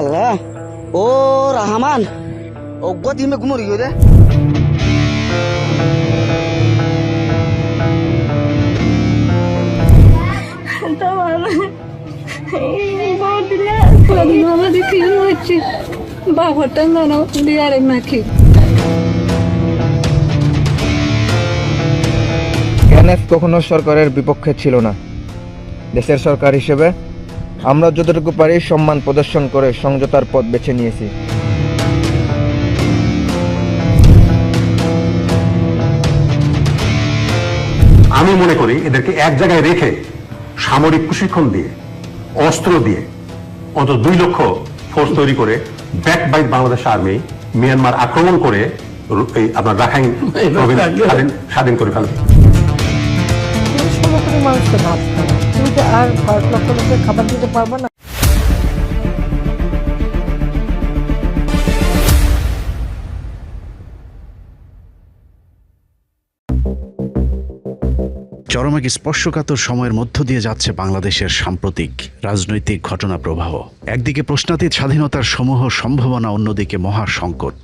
আল্লাহ ও রহমান অজ্ঞ দিমে ঘুমরি গো রে এনএফ কখনো সরকারের বিপক্ষে ছিল না। দেশের সরকার হিসেবে আমরা যতটুকু পারি সম্মান প্রদর্শন করে সমঝোতার পথ বেছে নিয়েছি। আমি মনে করি এদেরকে এক জায়গায় রেখে সামরিক প্রশিক্ষণ দিয়ে অস্ত্র দিয়ে অন্তত 2 লক্ষ ফোর্স তৈরি করে back by Bangladesh army Myanmar আক্রমণ করে আপনার রাখাইন স্বাধীন করে ফেলবে। মানুষকে ভাবতে হবে, তুমি তো আর 5 লক্ষ লোকের খাবার দিতে পারবে না। চরম এক স্পর্শকাতর সময়ের মধ্য দিয়ে যাচ্ছে বাংলাদেশের সাম্প্রতিক রাজনৈতিক ঘটনা প্রবাহ। একদিকে প্রশ্নাতীত স্বাধীনতার সমূহ সম্ভাবনা, অন্যদিকে মহা সংকট।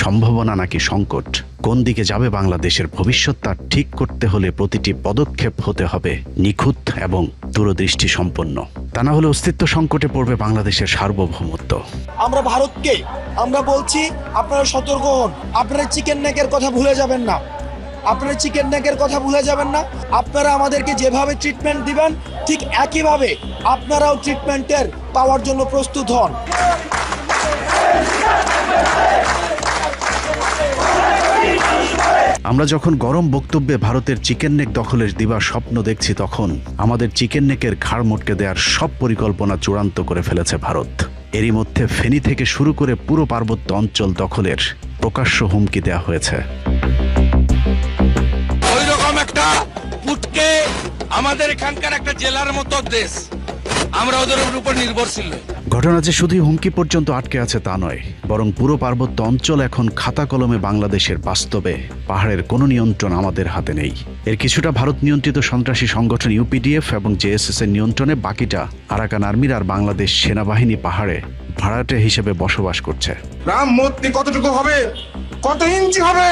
সম্ভাবনা নাকি সংকট, কোন দিকে যাবে বাংলাদেশের ভবিষ্যৎ তা ঠিক করতে হলে প্রতিটি পদক্ষেপ হতে হবে নিখুঁত এবং দূরদৃষ্টি সম্পন্ন। তা না হলে অস্তিত্ব সংকটে পড়বে বাংলাদেশের সার্বভৌমত্ব। আমরা ভারতকে আমরা বলছি, আপনারা সতর্ক হন, আপনারা চিকেন নেকের কথা ভুলে যাবেন না, আপনারা চিকেন নেকের কথা ভুলে যাবেন না। আপনারা আমাদেরকে যেভাবে ট্রিটমেন্ট দিবেন ঠিক একইভাবে আপনারাও ট্রিটমেন্টের পাওয়ার জন্য প্রস্তুত হন। আমরা যখন গরম বক্তব্যে ভারতের চিকেন নেক দখলের দিবার স্বপ্ন দেখছি, তখন আমাদের চিকেন নেকের ঘাড় মটকে দেওয়ার সব পরিকল্পনা চূড়ান্ত করে ফেলেছে ভারত। এরই মধ্যে ফেনী থেকে শুরু করে পুরো পার্বত্য অঞ্চল দখলের প্রকাশ্য হুমকি দেওয়া হয়েছে। ওইরকম একটা পুটকে আমাদের এখানকার একটা জেলার মতো দেশ, আমরা ওদের উপর নির্ভরশীল। ঘটনা যে শুধুই হুমকি পর্যন্ত আটকে আছে তা নয়, বরং পুরো পার্বত্য অঞ্চল এখন খাতা কলমে বাংলাদেশের। বাস্তবে পাহাড়ের কোনো নিয়ন্ত্রণ আমাদের হাতে নেই। এর কিছুটা ভারত নিয়ন্ত্রিত সন্ত্রাসী সংগঠন ইউপিডিএফ এবং জেএসএস এর নিয়ন্ত্রণে, বাকিটা আরাকান আর্মির আর বাংলাদেশ সেনাবাহিনী পাহাড়ে ভাড়াটে হিসেবে বসবাস করছে। রাম মূর্তি কতটুকু হবে, কত ইঞ্চি হবে,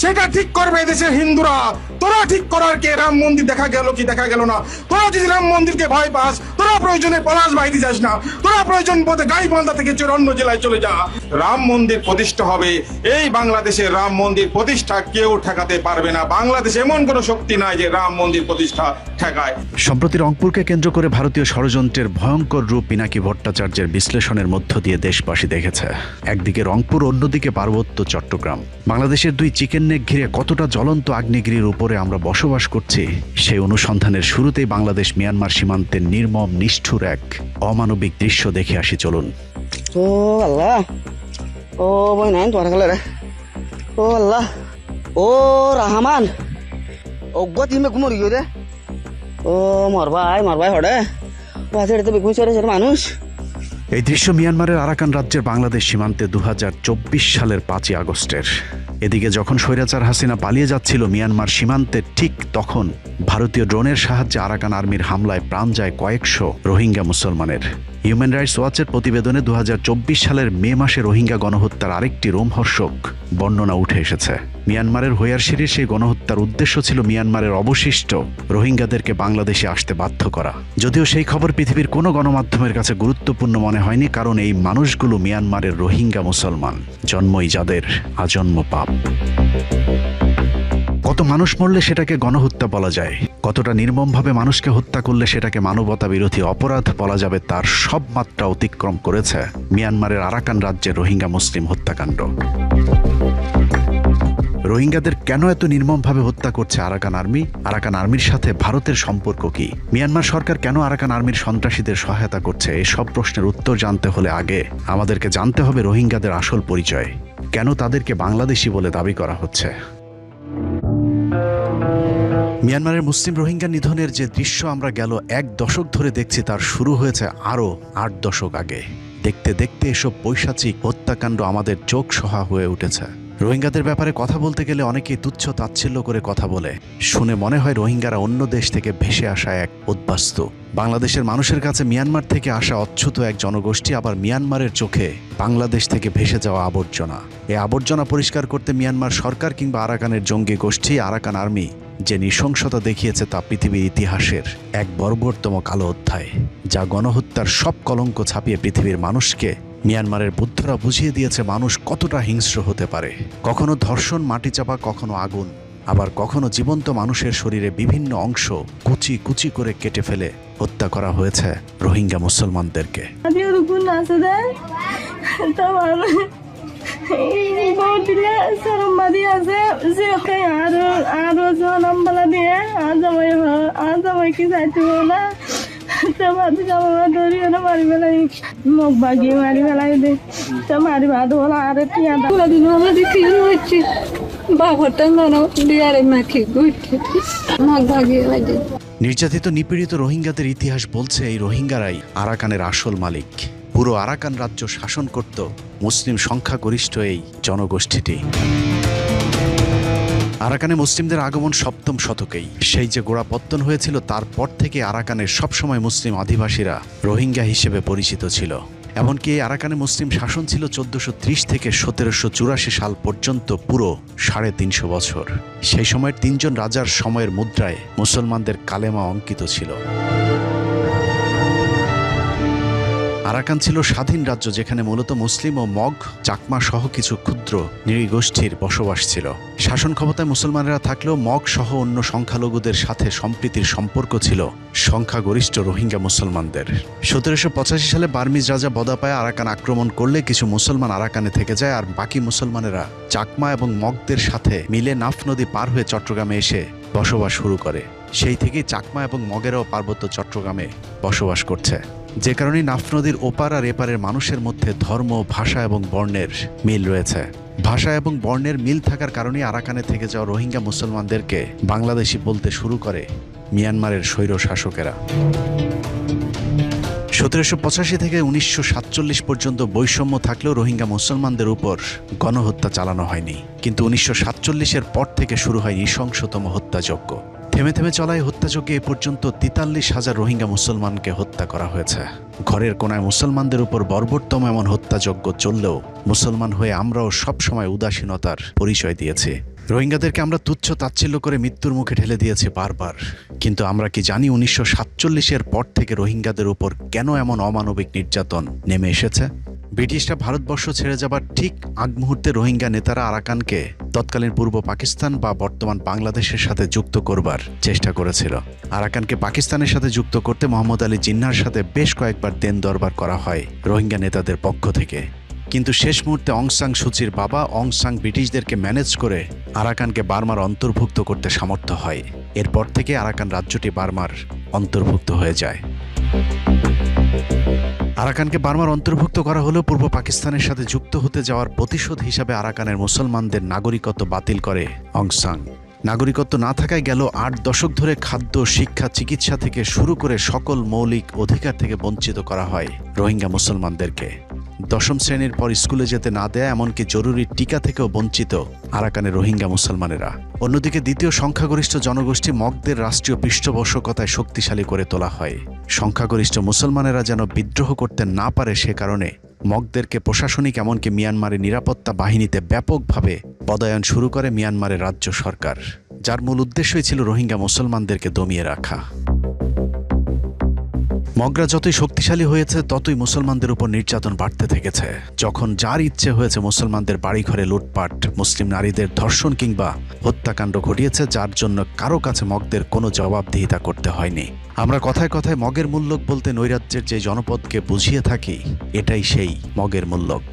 সেটা ঠিক করবে দেশের হিন্দুরা। তোরা ঠিক করার কে? রাম মন্দির দেখা গেল কি দেখা গেল না? তোরা যদি রাম মন্দিরকে ভয় পাস, তোরা প্রয়োজনে পলাশ বাইতে যাস না, তোরা প্রয়োজন বোধে গাইবান্ধা থেকে অন্য জেলায় চলে যা। রাম মন্দির প্রতিষ্ঠা হবে, এই বাংলাদেশের রাম মন্দির প্রতিষ্ঠা কেউ ঠেকাতে পারবে না। বাংলাদেশে এমন কোনো শক্তি নাই যে রাম মন্দির প্রতিষ্ঠা ঠেকায়। সম্প্রতি রংপুরকে কেন্দ্র করে ভারতীয় ষড়যন্ত্রের ভয়ঙ্কর রূপ পিনাকি ভট্টাচার্যের বিশ্লেষণের মধ্য দিয়ে দেশবাসী দেখেছে। একদিকে রংপুর, অন্যদিকে পার্বত্য চট্টগ্রাম। বাংলাদেশের 2 চিকেন নেক ঘিরে কতটা জ্বলন্ত আগ্নেয়গিরির উপরে আমরা বসবাস করছি, সেই অনুসন্ধানের শুরুতেই বাংলাদেশ মিয়ানমার সীমান্তের নির্মম নিষ্ঠুর এক অমানবিক দৃশ্য দেখে আসি চলুন। ও আল্লাহ ও বই নাই তোমার গেলে রে ও আল্লাহ ও রহমান অজ্ঞ দিমে ঘুমরি গো রে ও মরবাই হড়ে ও আছে তো বেগুন ছেড়ে মানুষ। এই দৃশ্য মিয়ানমারের আরাকান রাজ্যের বাংলাদেশ সীমান্তে 2024 সালের 5ই আগস্টের। এদিকে যখন স্বৈরাচার হাসিনা পালিয়ে যাচ্ছিল মিয়ানমার সীমান্তে, ঠিক তখন ভারতীয় ড্রোনের সাহায্যে আরাকান আর্মির হামলায় প্রাণ যায় কয়েকশো রোহিঙ্গা মুসলমানের। হিউম্যান রাইটস ওয়াচের প্রতিবেদনে 2024 সালের মে মাসে রোহিঙ্গা গণহত্যার আরেকটি রোমহর্ষক বর্ণনা উঠে এসেছে। মিয়ানমারের হোয়ারশিরির সেই গণহত্যার উদ্দেশ্য ছিল মিয়ানমারের অবশিষ্ট রোহিঙ্গাদেরকে বাংলাদেশে আসতে বাধ্য করা। যদিও সেই খবর পৃথিবীর কোনো গণমাধ্যমের কাছে গুরুত্বপূর্ণ মনে হয়নি, কারণ এই মানুষগুলো মিয়ানমারের রোহিঙ্গা মুসলমান, জন্মই যাদের আজন্ম পাপ। কত মানুষ মরলে সেটাকে গণহত্যা বলা যায়, কতটা নির্মমভাবে মানুষকে হত্যা করলে সেটাকে মানবতা বিরোধী অপরাধ বলা যাবে, তার সব মাত্রা অতিক্রম করেছে মিয়ানমারের আরাকান রাজ্যের রোহিঙ্গা মুসলিম হত্যাকাণ্ড। রোহিঙ্গাদের কেন এত নির্মমভাবে হত্যা করছে আরাকান আর্মি? আরাকান আর্মির সাথে ভারতের সম্পর্ক কি? মিয়ানমার সরকার কেন আরাকান আর্মির সন্ত্রাসীদের সহায়তা করছে? এই সব প্রশ্নের উত্তর জানতে হলে আগে আমাদেরকে জানতে হবে রোহিঙ্গাদের আসল পরিচয়। কেন তাদেরকে বাংলাদেশি বলে দাবি করা হচ্ছে? মিয়ানমারের মুসলিম রোহিঙ্গা নিধনের যে দৃশ্য আমরা গেল 1 দশক ধরে দেখছি, তার শুরু হয়েছে আরও 8 দশক আগে। দেখতে দেখতে এসব পৈশাচিক হত্যাকাণ্ড আমাদের চোখ সহা হয়ে উঠেছে। রোহিঙ্গাদের ব্যাপারে কথা বলতে গেলে অনেকেই তুচ্ছ তাচ্ছিল্য করে কথা বলে। শুনে মনে হয় রোহিঙ্গারা অন্য দেশ থেকে ভেসে আসা এক উদ্বাস্তু। বাংলাদেশের মানুষের কাছে মিয়ানমার থেকে আসা অচ্যুত এক জনগোষ্ঠী, আবার মিয়ানমারের চোখে বাংলাদেশ থেকে ভেসে যাওয়া আবর্জনা। এই আবর্জনা পরিষ্কার করতে মিয়ানমার সরকার কিংবা আরাকানের জঙ্গি গোষ্ঠী আরাকান আর্মি যে নৃশংসতা দেখিয়েছে তা পৃথিবীর ইতিহাসের এক বর্বরতম কালো অধ্যায়, যা গণহত্যার সব কলঙ্ক ছাপিয়ে পৃথিবীর মানুষকে মিয়ানমারের বুদ্ধরা বুঝিয়ে দিয়েছে মানুষ কতটা হিংস্র হতে পারে। কখনো ধর্ষণ, মাটি চাপা, কখনো আগুন, আবার কখনো জীবন্ত মানুষের শরীরে বিভিন্ন অংশ কুচি কুচি করে কেটে ফেলে হত্যা করা হয়েছে রোহিঙ্গা মুসলমানদেরকে। মুখ বাগিয়ে মারি ফেলাই দে, মারি ভাত বলা আরে নির্যাতিত নিপীড়িত রোহিঙ্গাদের ইতিহাস বলছে এই রোহিঙ্গারাই আরাকানের আসল মালিক। পুরো আরাকান রাজ্য শাসন করত মুসলিম সংখ্যাগরিষ্ঠ এই জনগোষ্ঠীটি। আরাকানে মুসলিমদের আগমন ৭ম শতকেই। সেই যে গোড়াপত্তন হয়েছিল তারপর থেকে আরাকানের সবসময় মুসলিম আদিবাসীরা রোহিঙ্গা হিসেবে পরিচিত ছিল। এমনকি এই আরাকানে মুসলিম শাসন ছিল ১৪৩০ থেকে ১৭৮৪ সাল পর্যন্ত, পুরো ৩৫০ বছর। সেই সময়ের ৩ জন রাজার সময়ের মুদ্রায় মুসলমানদের কালেমা অঙ্কিত ছিল। আরাকান ছিল স্বাধীন রাজ্য, যেখানে মূলত মুসলিম ও মগ, চাকমা সহ কিছু ক্ষুদ্র নৃগোষ্ঠীর বসবাস ছিল। শাসন ক্ষমতায় মুসলমানেরা থাকলেও মগ সহ অন্য সংখ্যালঘুদের সাথে সম্প্রীতির সম্পর্ক ছিল সংখ্যাগরিষ্ঠ রোহিঙ্গা মুসলমানদের। ১৭৮৫ সালে বার্মিজ রাজা বদাপায়া আরাকান আক্রমণ করলে কিছু মুসলমান আরাকানে থেকে যায়, আর বাকি মুসলমানেরা চাকমা এবং মগদের সাথে মিলে নাফ নদী পার হয়ে চট্টগ্রামে এসে বসবাস শুরু করে। সেই থেকেই চাকমা এবং মগেরাও পার্বত্য চট্টগ্রামে বসবাস করছে। যে কারণে নাফ নদীর ওপার আর এপারের মানুষের মধ্যে ধর্ম, ভাষা এবং বর্ণের মিল রয়েছে। ভাষা এবং বর্ণের মিল থাকার কারণে আরাকানে থেকে যাওয়া রোহিঙ্গা মুসলমানদেরকে বাংলাদেশি বলতে শুরু করে মিয়ানমারের স্বৈর শাসকেরা। ১৭৮৫ থেকে ১৯৪৭ পর্যন্ত বৈষম্য থাকলেও রোহিঙ্গা মুসলমানদের উপর গণহত্যা চালানো হয়নি। কিন্তু ১৯৪৭-এর পর থেকে শুরু হয় নৃশংসতম হত্যাযজ্ঞ। থেমে থেমে চলায় হত্যাযজ্ঞে এ পর্যন্ত ৪৩,০০০ রোহিঙ্গা মুসলমানকে হত্যা করা হয়েছে। ঘরের কোনায় মুসলমানদের উপর বর্বরতম এমন হত্যাযজ্ঞ চললেও মুসলমান হয়ে আমরাও সবসময় উদাসীনতার পরিচয় দিয়েছি। রোহিঙ্গাদেরকে আমরা তুচ্ছ তাচ্ছিল্য করে মৃত্যুর মুখে ঠেলে দিয়েছি বারবার। কিন্তু আমরা কি জানি ১৯৪৭-এর পর থেকে রোহিঙ্গাদের উপর কেন এমন অমানবিক নির্যাতন নেমে এসেছে? ব্রিটিশরা ভারতবর্ষ ছেড়ে যাবার ঠিক আগ মুহূর্তে রোহিঙ্গা নেতারা আরাকানকে তৎকালীন পূর্ব পাকিস্তান বা বর্তমান বাংলাদেশের সাথে যুক্ত করবার চেষ্টা করেছিল। আরাকানকে পাকিস্তানের সাথে যুক্ত করতে মোহাম্মদ আলী জিন্নাহর সাথে বেশ কয়েকবার দেন দরবার করা হয় রোহিঙ্গা নেতাদের পক্ষ থেকে। কিন্তু শেষ মুহূর্তে অং সান সুচির বাবা অং সান ব্রিটিশদেরকে ম্যানেজ করে আরাকানকে বার্মার অন্তর্ভুক্ত করতে সামর্থ্য হয়। এরপর থেকে আরাকান রাজ্যটি বার্মার অন্তর্ভুক্ত হয়ে যায়। আরাকানকে বার্মার অন্তর্ভুক্ত করা হলেও পূর্ব পাকিস্তানের সাথে যুক্ত হতে যাওয়ার প্রতিশোধ হিসাবে আরাকানের মুসলমানদের নাগরিকত্ব বাতিল করে অং সান। নাগরিকত্ব না থাকায় গেল ৮ দশক ধরে খাদ্য, শিক্ষা, চিকিৎসা থেকে শুরু করে সকল মৌলিক অধিকার থেকে বঞ্চিত করা হয় রোহিঙ্গা মুসলমানদেরকে। ১০ম শ্রেণীর পর স্কুলে যেতে না দেয়া, এমনকি জরুরি টিকা থেকেও বঞ্চিত আরাকানের রোহিঙ্গা মুসলমানেরা। অন্যদিকে দ্বিতীয় সংখ্যাগরিষ্ঠ জনগোষ্ঠী মগদের রাষ্ট্রীয় পৃষ্ঠপোষকতায় শক্তিশালী করে তোলা হয়। সংখ্যাগরিষ্ঠ মুসলমানেরা যেন বিদ্রোহ করতে না পারে সে কারণে মগদেরকে প্রশাসনিক এমনকি মিয়ানমারের নিরাপত্তা বাহিনীতে ব্যাপকভাবে পদায়ন শুরু করে মিয়ানমারের রাজ্য সরকার, যার মূল উদ্দেশ্যই ছিল রোহিঙ্গা মুসলমানদেরকে দমিয়ে রাখা। মগরা যতই শক্তিশালী হয়েছে ততই মুসলমানদের উপর নির্যাতন বাড়তে থেকেছে। যখন যার ইচ্ছে হয়েছে মুসলমানদের বাড়িঘরে লুটপাট, মুসলিম নারীদের ধর্ষণ কিংবা হত্যাকাণ্ড ঘটিয়েছে, যার জন্য কারো কাছে মগদের কোনো জবাবদিহিতা করতে হয়নি। আমরা কথায় কথায় মগের মূল্যক বলতে নৈরাজ্যের যে জনপদকে বুঝিয়ে থাকি, এটাই সেই মগের মূল্যক।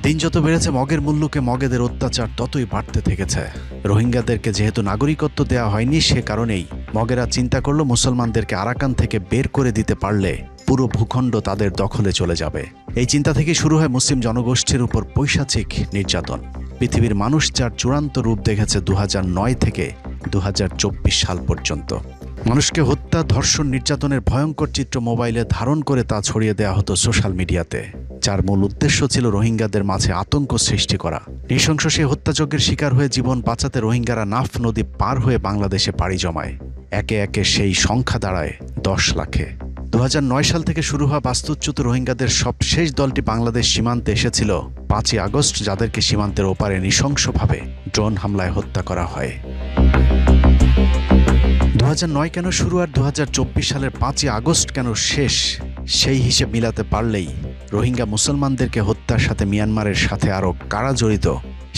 দিন যত বেড়েছে মগের মূল্যকে মগেদের অত্যাচার ততই বাড়তে থেকেছে। রোহিঙ্গাদেরকে যেহেতু নাগরিকত্ব দেওয়া হয়নি, সে কারণেই মগেরা চিন্তা করলো মুসলমানদেরকে আরাকান থেকে বের করে দিতে পারলে পুরো ভূখণ্ড তাদের দখলে চলে যাবে। এই চিন্তা থেকে শুরু হয় মুসলিম জনগোষ্ঠীর উপর পৈশাচিক নির্যাতন। পৃথিবীর মানুষ যার চূড়ান্ত রূপ দেখেছে ২০০৯ থেকে ২০২৪ সাল পর্যন্ত। মানুষকে হত্যা, ধর্ষণ, নির্যাতনের ভয়ঙ্কর চিত্র মোবাইলে ধারণ করে তা ছড়িয়ে দেওয়া হতো সোশ্যাল মিডিয়াতে, যার মূল উদ্দেশ্য ছিল রোহিঙ্গাদের মাঝে আতঙ্ক সৃষ্টি করা। নৃশংস সেই হত্যাযজ্ঞের শিকার হয়ে জীবন বাঁচাতে রোহিঙ্গারা নাফ নদী পার হয়ে বাংলাদেশে পাড়ি জমায়। একে একে সেই সংখ্যা দাঁড়ায় 10 লাখে। 2009 সাল থেকে শুরু হওয়া বাস্তুচ্যুত রোহিঙ্গাদের সবশেষ দলটি বাংলাদেশ সীমান্তে এসেছিল 5ই আগস্ট, যাদেরকে সীমান্তের ওপারে নৃশংসভাবে ড্রোন হামলায় হত্যা করা হয়। 2009 কেন শুরু আর 2024 সালের 5ই আগস্ট কেন শেষ, সেই হিসেব মিলাতে পারলেই রোহিঙ্গা মুসলমানদেরকে হত্যার সাথে মিয়ানমারের সাথে আরও কারা জড়িত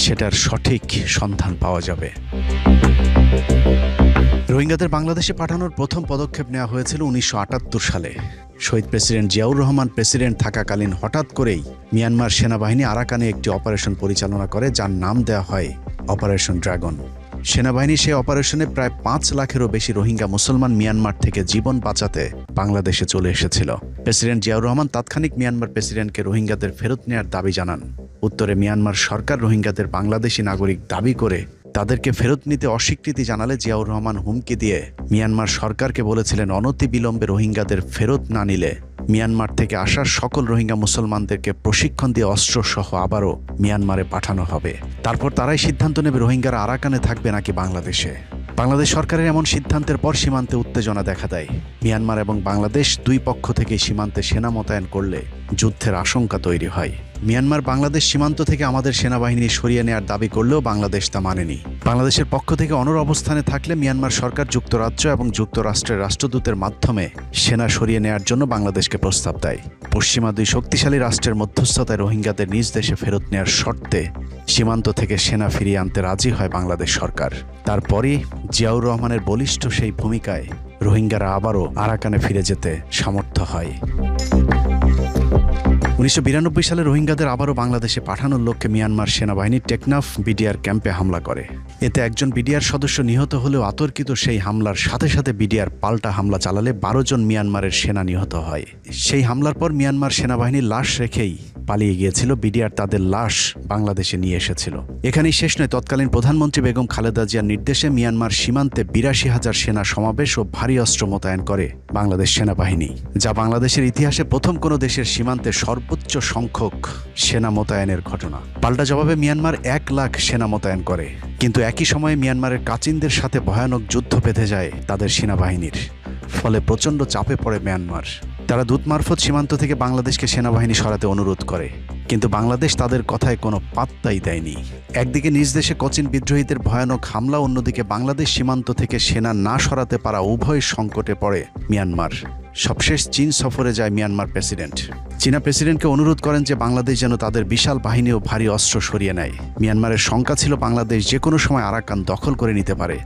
সেটার সঠিক সন্ধান পাওয়া যাবে। রোহিঙ্গাদের বাংলাদেশে পাঠানোর প্রথম পদক্ষেপ নেওয়া হয়েছিল 1978 সালে। শহীদ প্রেসিডেন্ট জিয়াউর রহমান প্রেসিডেন্ট থাকাকালীন হঠাৎ করেই মিয়ানমার সেনাবাহিনী আরাকানে একটি অপারেশন পরিচালনা করে, যার নাম দেওয়া হয় অপারেশন ড্রাগন। সেনাবাহিনী সেই অপারেশনে প্রায় 5 লাখেরও বেশি রোহিঙ্গা মুসলমান মিয়ানমার থেকে জীবন বাঁচাতে বাংলাদেশে চলে এসেছিল। প্রেসিডেন্ট জিয়াউর রহমান তাৎক্ষণিক মিয়ানমার প্রেসিডেন্টকে রোহিঙ্গাদের ফেরত নেওয়ার দাবি জানান। উত্তরে মিয়ানমার সরকার রোহিঙ্গাদের বাংলাদেশি নাগরিক দাবি করে তাদেরকে ফেরত নিতে অস্বীকৃতি জানালে জিয়াউর রহমান হুমকি দিয়ে মিয়ানমার সরকারকে বলেছিলেন অনতিবিলম্বে রোহিঙ্গাদের ফেরত না নিলে মিয়ানমার থেকে আসা সকল রোহিঙ্গা মুসলমানদেরকে প্রশিক্ষণ দিয়ে অস্ত্রসহ আবারও মিয়ানমারে পাঠানো হবে। তারপর তারাই সিদ্ধান্ত নেবে রোহিঙ্গারা আরাকানে থাকবে নাকি বাংলাদেশে। বাংলাদেশ সরকারের এমন সিদ্ধান্তের পর সীমান্তে উত্তেজনা দেখা দেয়। মিয়ানমার এবং বাংলাদেশ দুই পক্ষ থেকে সীমান্তে সেনা মোতায়েন করলে যুদ্ধের আশঙ্কা তৈরি হয়। মিয়ানমার বাংলাদেশ সীমান্ত থেকে আমাদের সেনাবাহিনী সরিয়ে নেওয়ার দাবি করলেও বাংলাদেশ তা মানেনি। বাংলাদেশের পক্ষ থেকে অনড় অবস্থানে থাকলে মিয়ানমার সরকার যুক্তরাজ্য এবং যুক্তরাষ্ট্রের রাষ্ট্রদূতের মাধ্যমে সেনা সরিয়ে নেওয়ার জন্য বাংলাদেশকে প্রস্তাব দেয়। পশ্চিমা দুই শক্তিশালী রাষ্ট্রের মধ্যস্থতায় রোহিঙ্গাদের নিজ দেশে ফেরত নেওয়ার শর্তে সীমান্ত থেকে সেনা ফিরিয়ে আনতে রাজি হয় বাংলাদেশ সরকার। তারপরই জিয়াউর রহমানের বলিষ্ঠ সেই ভূমিকায় রোহিঙ্গারা আবারও আরাকানে ফিরে যেতে সমর্থ হয়। 1992 সালে রোহিঙ্গাদের আবারও বাংলাদেশে পাঠানোর লক্ষ্যে মিয়ানমার সেনাবাহিনী টেকনাফ বিডিআর ক্যাম্পে হামলা করে। এতে একজন বিডিআর সদস্য নিহত হলেও আতর্কিত সেই হামলার সাথে সাথে বিডিআর পাল্টা হামলা চালালে 12 জন মিয়ানমারের সেনা নিহত হয়। সেই হামলার পর মিয়ানমার সেনাবাহিনীর লাশ রেখেই পালিয়ে গিয়েছিল বিডিআর, তাদের লাশ বাংলাদেশে নিয়ে এসেছিল। এখানেই শেষ নয়, তৎকালীন প্রধানমন্ত্রী বেগম খালেদা জিয়ার নির্দেশে মিয়ানমার সীমান্তে 82,000 সেনা সমাবেশ ও ভারী অস্ত্র মোতায়েন করে বাংলাদেশ সেনাবাহিনী, যা বাংলাদেশের ইতিহাসে প্রথম কোনো দেশের সীমান্তে সর্বোচ্চ সংখ্যক সেনা মোতায়েনের ঘটনা। পাল্টা জবাবে মিয়ানমার 1 লাখ সেনা মোতায়েন করে, কিন্তু একই সময়ে মিয়ানমারের কাচিনদের সাথে ভয়ানক যুদ্ধ বেঁধে যায় তাদের সেনাবাহিনীর। ফলে প্রচণ্ড চাপে পড়ে মিয়ানমার। তারা দূত মারফত সীমান্ত থেকে বাংলাদেশকে সেনাবাহিনী সরাতে অনুরোধ করে, কিন্তু বাংলাদেশ তাদের কথায় কোনো পাত্তাই দেয়নি। একদিকে নিজ দেশে কোচিন বিদ্রোহীদের ভয়ানক হামলা, অন্যদিকে বাংলাদেশ সীমান্ত থেকে সেনা না সরাতে পারা, উভয় সংকটে পড়ে মিয়ানমার। সবশেষ চীন সফরে যায় মিয়ানমার প্রেসিডেন্ট। চীনা প্রেসিডেন্টকে অনুরোধ করেন যে বাংলাদেশ যেন তাদের বিশাল বাহিনী ও ভারী অস্ত্র সরিয়ে নেয়। মিয়ানমারের শঙ্কা ছিল বাংলাদেশ যে কোনো সময় আরাকান দখল করে নিতে পারে,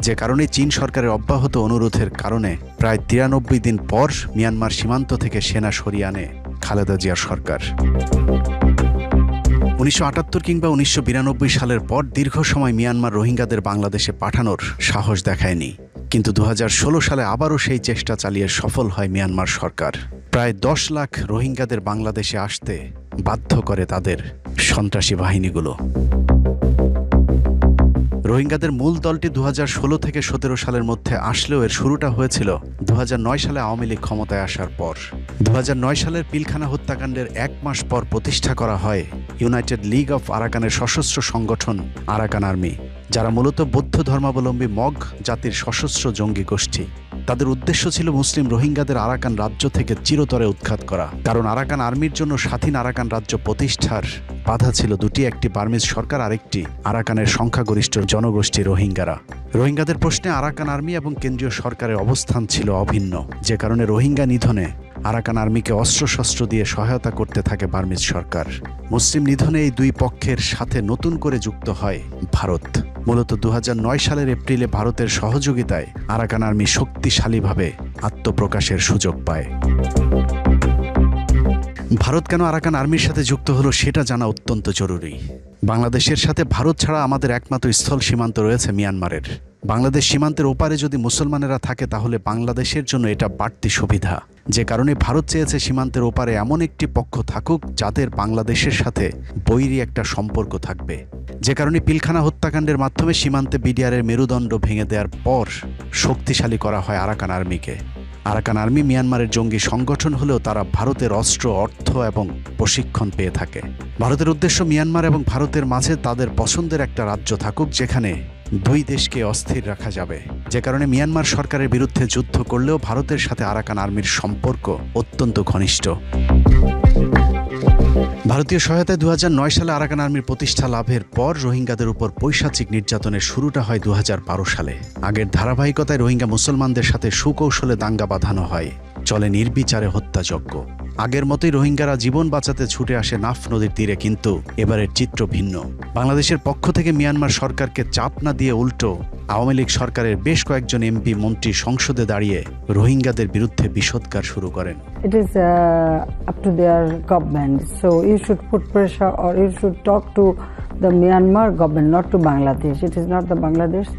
যে কারণে চীন সরকারের অব্যাহত অনুরোধের কারণে প্রায় 93 দিন পর মিয়ানমার সীমান্ত থেকে সেনা সরিয়ে আনে খালেদা জিয়ার সরকার। 1978 কিংবা 1992 সালের পর দীর্ঘ সময় মিয়ানমার রোহিঙ্গাদের বাংলাদেশে পাঠানোর সাহস দেখায়নি, কিন্তু 2016 সালে আবারও সেই চেষ্টা চালিয়ে সফল হয় মিয়ানমার সরকার। প্রায় 10 লাখ রোহিঙ্গাদের বাংলাদেশে আসতে বাধ্য করে তাদের সন্ত্রাসী বাহিনীগুলো। রোহিঙ্গাদের মূল দলটি 2016 থেকে 17 সালের মধ্যে আসলেও এর শুরুটা হয়েছিল 2009 সালে আওয়ামী লীগ ক্ষমতায় আসার পর। 2009 সালের পিলখানা হত্যাকাণ্ডের 1 মাস পর প্রতিষ্ঠা করা হয় ইউনাইটেড লিগ অফ আরাকানের সশস্ত্র সংগঠন আরাকান আর্মি, যারা মূলত বৌদ্ধ ধর্মাবলম্বী মগ জাতির সশস্ত্র জঙ্গি গোষ্ঠী। তাদের উদ্দেশ্য ছিল মুসলিম রোহিঙ্গাদের আরাকান রাজ্য থেকে চিরতরে উৎখাত করা, কারণ আরাকান আর্মির জন্য স্বাধীন আরাকান রাজ্য প্রতিষ্ঠার বাধা ছিল দুটি, একটি বার্মিজ সরকার, আরেকটি আরাকানের সংখ্যাগরিষ্ঠ জনগোষ্ঠী রোহিঙ্গারা। রোহিঙ্গাদের প্রশ্নে আরাকান আর্মি এবং কেন্দ্রীয় সরকারের অবস্থান ছিল অভিন্ন, যে কারণে রোহিঙ্গা নিধনে আরাকান আর্মিকে অস্ত্রশস্ত্র দিয়ে সহায়তা করতে থাকে বার্মিজ সরকার। মুসলিম নিধনে এই দুই পক্ষের সাথে নতুন করে যুক্ত হয় ভারত। মূলত 2009 সালের এপ্রিলে ভারতের সহযোগিতায় আরাকান আর্মি শক্তিশালীভাবে আত্মপ্রকাশের সুযোগ পায়। ভারত কেন আরাকান আর্মির সাথে যুক্ত হলো সেটা জানা অত্যন্ত জরুরি। বাংলাদেশের সাথে ভারত ছাড়া আমাদের একমাত্র স্থল সীমান্ত রয়েছে মিয়ানমারের। বাংলাদেশ সীমান্তের ওপারে যদি মুসলমানেরা থাকে তাহলে বাংলাদেশের জন্য এটা বাড়তি সুবিধা। যে কারণে ভারত চেয়েছে সীমান্তের ওপারে এমন একটি পক্ষ থাকুক যাদের বাংলাদেশের সাথে বৈরী একটা সম্পর্ক থাকবে। যে কারণে পিলখানা হত্যাকাণ্ডের মাধ্যমে সীমান্তে বিডিআরের মেরুদণ্ড ভেঙে দেওয়ার পর শক্তিশালী করা হয় আরাকান আর্মিকে। আরাকান আর্মি মিয়ানমারের জঙ্গি সংগঠন হলেও তারা ভারতের অস্ত্র, অর্থ এবং প্রশিক্ষণ পেয়ে থাকে। ভারতের উদ্দেশ্য মিয়ানমার এবং ভারতের মাঝে তাদের পছন্দের একটা রাজ্য থাকুক যেখানে দুই দেশকে অস্থির রাখা যাবে। যে কারণে মিয়ানমার সরকারের বিরুদ্ধে যুদ্ধ করলেও ভারতের সাথে আরাকান আর্মির সম্পর্ক অত্যন্ত ঘনিষ্ঠ। ভারতীয় সহায়তায় 2009 সালে আরাকান আর্মির প্রতিষ্ঠা লাভের পর রোহিঙ্গাদের উপর পৈশাচিক নির্যাতনের শুরুটা হয় 2012 সালে। আগের ধারাবাহিকতায় রোহিঙ্গা মুসলমানদের সাথে সুকৌশলে দাঙ্গা বাঁধানো হয়, চলে নির্বিচারে হত্যাযজ্ঞ। আগের মতোই রোহিঙ্গারা জীবন বাঁচাতে ছুটে আসে নাফ নদীর তীরে, কিন্তু এবারের চিত্র ভিন্ন। বাংলাদেশের পক্ষ থেকে মিয়ানমার সরকারকে চাপ না দিয়ে উল্টো আওয়ামী লীগ সরকারের বেশ কয়েকজন এমপি মন্ত্রী সংসদে দাঁড়িয়ে রোহিঙ্গাদের বিরুদ্ধে বিষোদগার শুরু করেন। It is up to their government, so you should put pressure or you should talk to the Myanmar government, not to Bangladesh. It is not the Bangladesh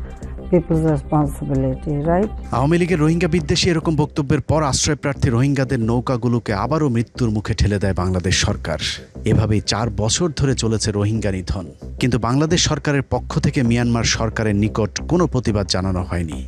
people's responsibility, right? Awami লীগের রোহিঙ্গা বিদ্বেষী এরকম বক্তব্যের পর আশ্রয়প্রার্থী রোহিঙ্গাদের নৌকাগুলোকে আবারও মৃত্যুর মুখে ঠেলে দেয় বাংলাদেশ সরকার। এভাবেই 4 বছর ধরে চলেছে রোহিঙ্গা নিধন, কিন্তু বাংলাদেশ সরকারের পক্ষ থেকে মিয়ানমার সরকারের নিকট কোনো প্রতিবাদ জানানো হয়নি।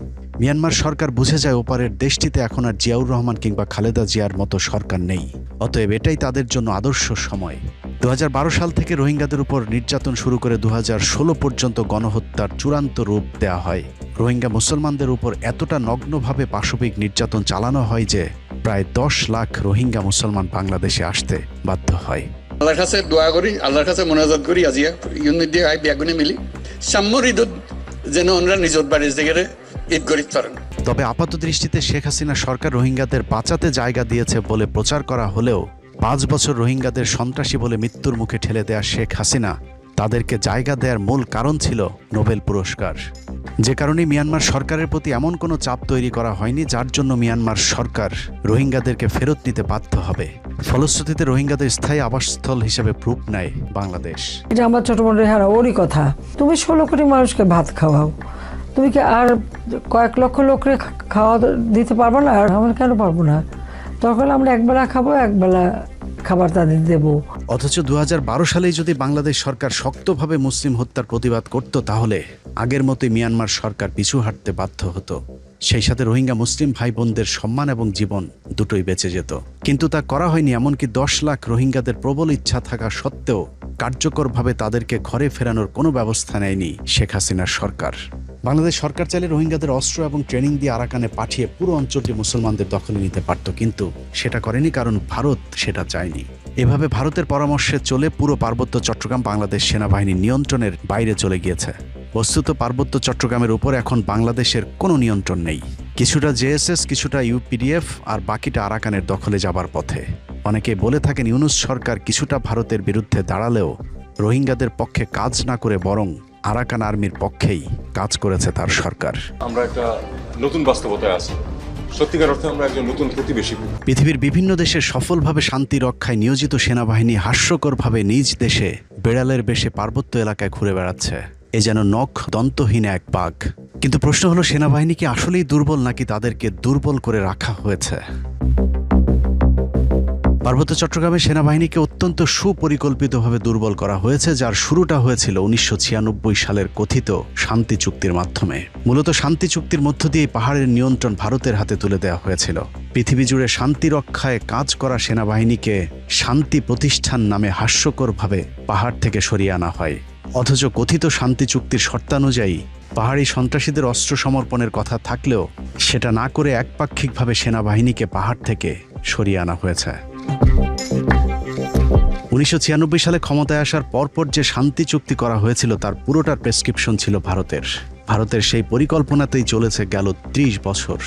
মিয়ানমার সরকার বুঝে যায় ওপারের দেশটিতে এখন আর জিয়াউর রহমান কিংবা খালেদা জিয়ার মতো সরকার নেই, অতএব এটাই তাদের জন্য আদর্শ সময়। 2012 সাল থেকে রোহিঙ্গাদের উপর নির্যাতন শুরু করে 2016 পর্যন্ত গণহত্যার চূড়ান্ত রূপ দেয়া হয়। রোহিঙ্গা মুসলমানদের উপর এতটা নগ্নভাবে পাশবিক নির্যাতন চালানো হয় যে প্রায় 10 লাখ রোহিঙ্গা মুসলমান বাংলাদেশে আসতে বাধ্য হয়। আল্লাহর কাছে দোয়া করি, আল্লাহর কাছে মোনাজাত করি, আজিয়া ইউনিট দিয়ে আই বিয়াগুনে মিলি সাম্যর ঈদ যেন ওনারা নিজের বাড়ির জায়গায় ঈদ করি পারেন। তবে আপাত দৃষ্টিতে শেখ হাসিনা সরকার রোহিঙ্গাদের বাঁচাতে জায়গা দিয়েছে বলে প্রচার করা হলেও 5 বছর রোহিঙ্গাদের সন্ত্রাসী বলে মৃত্যুর মুখে ঠেলে দেয়া শেখ হাসিনা তাদেরকে জায়গা দেওয়ার মূল কারণ ছিল নোবেল পুরস্কার। যে কারণে মিয়ানমার সরকারের প্রতি এমন কোনো চাপ তৈরি করা হয়নি যার জন্য মিয়ানমার সরকার রোহিঙ্গাদেরকে ফেরত নিতে বাধ্য হবে। ফলশ্রুতিতে রোহিঙ্গাদের স্থায়ী আবাসস্থল হিসেবে রূপ নেয় বাংলাদেশ। এটা আমার ছোট বোনের হ্যাঁ ওরই কথা। তুমি 16 কোটি মানুষকে ভাত খাওয়াও, তুমি কি আর কয়েক লক্ষ লোককে খাওয়া দিতে পারবো না? আর আমরা কেন পারবো না? তখন আমরা একবেলা খাবো, একবেলা খাবার তাদের দেব। অথচ 2012 সালেই যদি বাংলাদেশ সরকার শক্তভাবে মুসলিম হত্যার প্রতিবাদ করত তাহলে আগের মতোই মিয়ানমার সরকার পিছু হাঁটতে বাধ্য হতো। সেই সাথে রোহিঙ্গা মুসলিম ভাই বোনদের সম্মান এবং জীবন দুটোই বেঁচে যেত। কিন্তু তা করা হয়নি। এমনকি 10 লাখ রোহিঙ্গাদের প্রবল ইচ্ছা থাকা সত্ত্বেও কার্যকরভাবে তাদেরকে ঘরে ফেরানোর কোনো ব্যবস্থা নেয়নি শেখ হাসিনার সরকার। বাংলাদেশ সরকার চাইলে রোহিঙ্গাদের অস্ত্র এবং ট্রেনিং দিয়ে আরাকানে পাঠিয়ে পুরো অঞ্চলটি মুসলমানদের দখলে নিতে পারত, কিন্তু সেটা করেনি কারণ ভারত সেটা চায়নি। এভাবে ভারতের পরামর্শে চলে পুরো পার্বত্য চট্টগ্রাম বাংলাদেশ সেনাবাহিনীর নিয়ন্ত্রণের বাইরে চলে গিয়েছে। বস্তুত পার্বত্য চট্টগ্রামের উপর এখন বাংলাদেশের কোনো নিয়ন্ত্রণ নেই। কিছুটা জেএসএস, কিছুটা ইউপিডিএফ আর বাকিটা আরাকানের দখলে যাবার পথে। অনেকে বলে থাকেন ইউনূস সরকার কিছুটা ভারতের বিরুদ্ধে দাঁড়ালেও রোহিঙ্গাদের পক্ষে কাজ না করে বরং আরাকান আর্মির পক্ষেই কাজ করেছে তার সরকার। আমরা একটা নতুন বাস্তবতায় আছি। সত্যিকার অর্থে আমরা একজন নতুন প্রতিবেশী। পৃথিবীর বিভিন্ন দেশে সফলভাবে শান্তি রক্ষায় নিয়োজিত সেনাবাহিনী হাস্যকরভাবে নিজ দেশে বেড়ালের বেশে পার্বত্য এলাকায় ঘুরে বেড়াচ্ছে। এ যেন নখ দন্তহীন এক বাঘ। কিন্তু প্রশ্ন হলো, সেনাবাহিনী কি আসলেই দুর্বল নাকি তাদেরকে দুর্বল করে রাখা হয়েছে? পার্বত্য চট্টগ্রামে সেনাবাহিনীকে অত্যন্ত সুপরিকল্পিতভাবে দুর্বল করা হয়েছে, যার শুরুটা হয়েছিল 1996 সালের কথিত শান্তি চুক্তির মাধ্যমে। মূলত শান্তি চুক্তির মধ্য দিয়ে পাহাড়ের নিয়ন্ত্রণ ভারতের হাতে তুলে দেওয়া হয়েছিল। পৃথিবী জুড়ে শান্তি রক্ষায় কাজ করা সেনাবাহিনীকে শান্তি প্রতিষ্ঠান নামে হাস্যকরভাবে পাহাড় থেকে সরিয়ে আনা হয়। অথচ কথিত শান্তি চুক্তির শর্তানুযায়ী পাহাড়ি সন্ত্রাসীদের অস্ত্র সমর্পণের কথা থাকলেও সেটা না করে একপাক্ষিকভাবে সেনাবাহিনীকে পাহাড় থেকে সরিয়ে আনা হয়েছে। 1996 সালে ক্ষমতায় আসার পরপর যে শান্তি চুক্তি করা হয়েছিল তার পুরোটার প্রেসক্রিপশন ছিল ভারতের। ভারতের সেই পরিকল্পনাতেই চলেছে গেল 30 বছর।